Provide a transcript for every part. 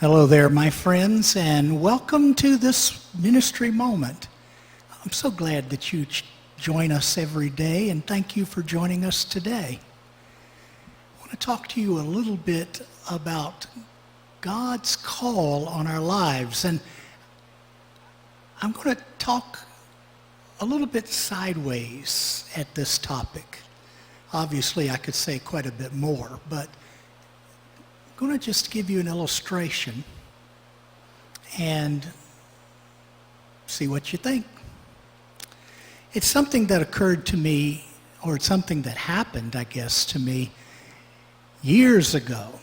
Hello there, my friends, and welcome to this ministry moment. I'm so glad that you join us every day, and thank you for joining us today. I want to talk to you a little bit about God's call on our lives, and I'm going to talk a little bit sideways at this topic. Obviously, I could say quite a bit more, but I'm going to just give you an illustration and see what you think. It's something that occurred to me, or it's something that happened, I guess, to me years ago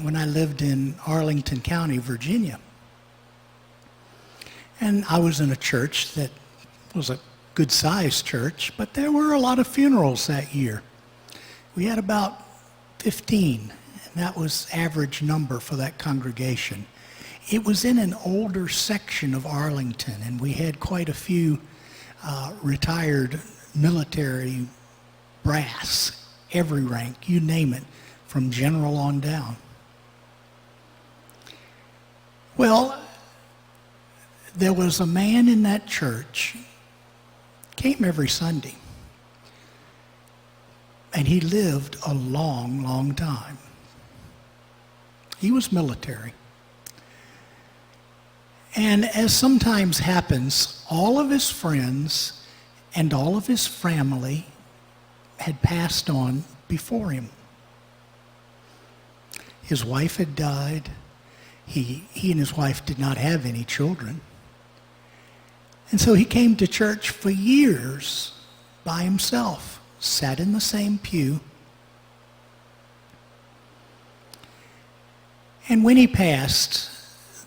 when I lived in Arlington County, Virginia. And I was in a church that was a good-sized church, but there were a lot of funerals that year. We had about 15. That was average number for that congregation. It was in an older section of Arlington, and we had quite a few retired military brass, every rank, you name it, from general on down. Well, there was a man in that church, came every Sunday, and he lived a long, long time. He was military. And as sometimes happens, all of his friends and all of his family had passed on before him. His wife had died. He and his wife did not have any children. And so he came to church for years by himself, sat in the same pew. And when he passed,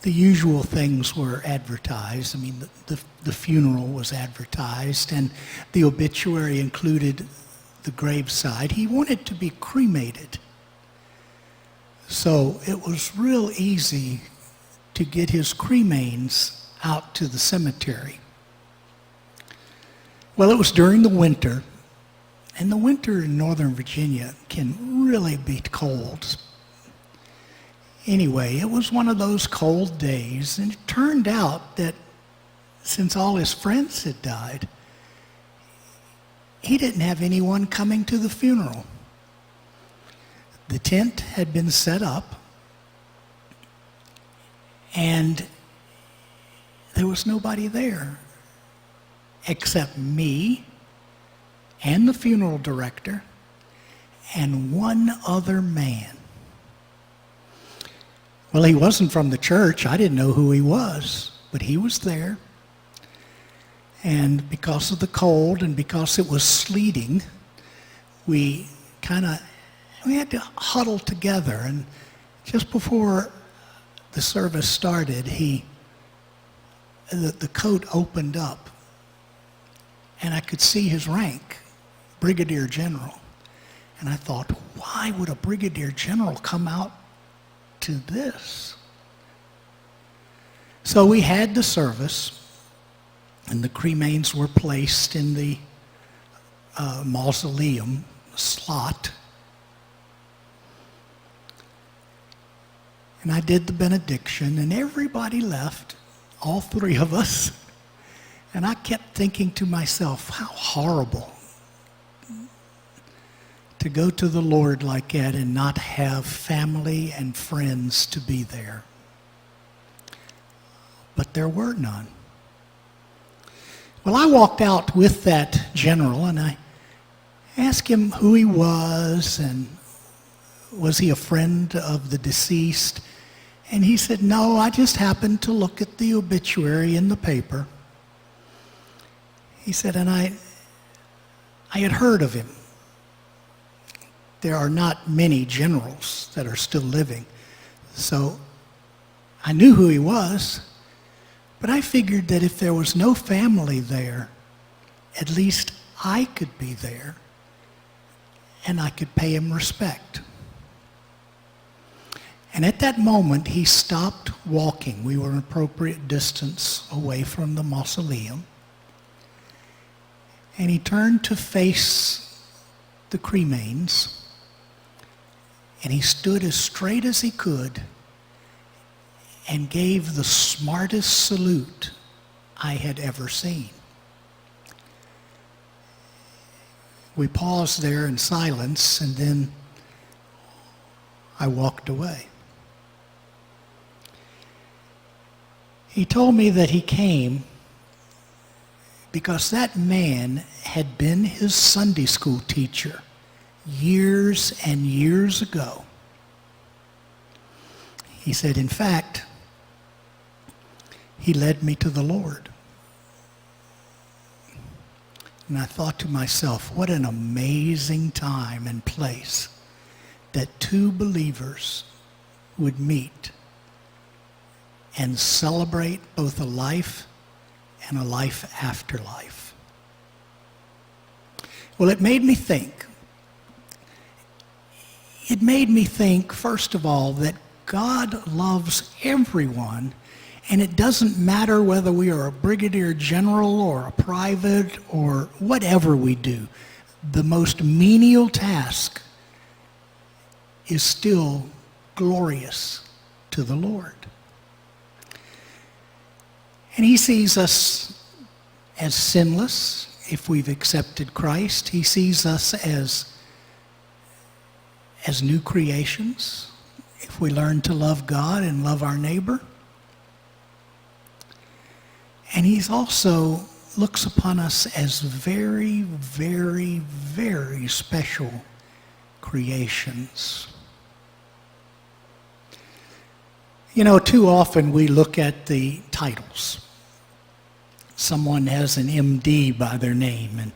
the usual things were advertised. I mean, the funeral was advertised, and the obituary included the graveside. He wanted to be cremated. So it was real easy to get his cremains out to the cemetery. Well, it was during the winter, and the winter in Northern Virginia can really be cold. Anyway, it was one of those cold days, and it turned out that since all his friends had died, he didn't have anyone coming to the funeral. The tent had been set up, and there was nobody there except me and the funeral director and one other man. Well, he wasn't from the church. I didn't know who he was, but he was there. And because of the cold and because it was sleeting, we had to huddle together. And just before the service started, the coat opened up, and I could see his rank, Brigadier General. And I thought, why would a Brigadier General come out to this? So we had the service, and the cremains were placed in the mausoleum slot. And I did the benediction, and everybody left, all three of us. And I kept thinking to myself, how horrible to go to the Lord like that and not have family and friends to be there. But there were none. Well, I walked out with that general, and I asked him who he was and was he a friend of the deceased. And he said, no, I just happened to look at the obituary in the paper. He said, and I had heard of him. There are not many generals that are still living. So I knew who he was, but I figured that if there was no family there, at least I could be there and I could pay him respect. And at that moment, he stopped walking. We were an appropriate distance away from the mausoleum. And he turned to face the cremains, and he stood as straight as he could, and gave the smartest salute I had ever seen. We paused there in silence, and then I walked away. He told me that he came because that man had been his Sunday school teacher years and years ago. He said, in fact, he led me to the Lord. And I thought to myself, what an amazing time and place that two believers would meet and celebrate both a life and a life after life. Well, it made me think. It made me think, first of all, that God loves everyone, and it doesn't matter whether we are a brigadier general or a private or whatever we do. The most menial task is still glorious to the Lord. And he sees us as sinless if we've accepted Christ. He sees us as new creations if we learn to love God and love our neighbor. And he also looks upon us as very, very, very special creations. You know, too often we look at the titles. Someone has an MD by their name, and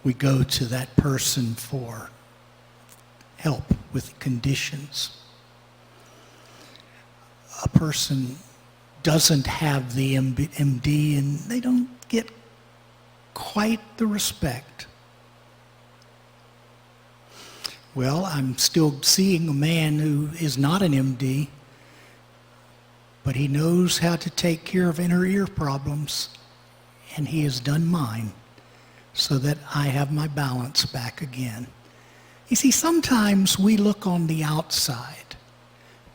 we go to that person for help with conditions. A person doesn't have the MD, and they don't get quite the respect. Well, I'm still seeing a man who is not an MD, but he knows how to take care of inner ear problems, and he has done mine so that I have my balance back again. You see, sometimes we look on the outside,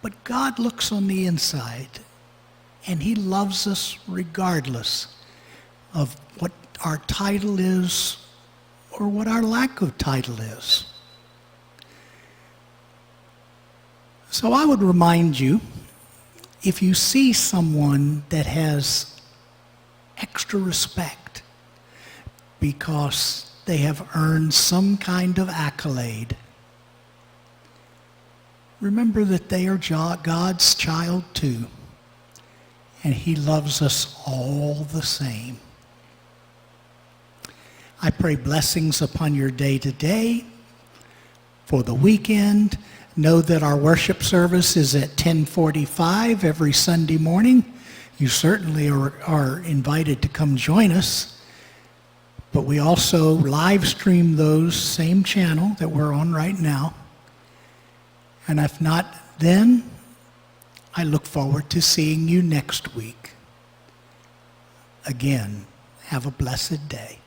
but God looks on the inside, and he loves us regardless of what our title is or what our lack of title is. So I would remind you, if you see someone that has extra respect because they have earned some kind of accolade, remember that they are God's child too, and he loves us all the same. I pray blessings upon your day today, for the weekend. Know that our worship service is at 10:45 every Sunday morning. You certainly are invited to come join us. But we also live stream those same channel that we're on right now. And if not, then I look forward to seeing you next week. Again, have a blessed day.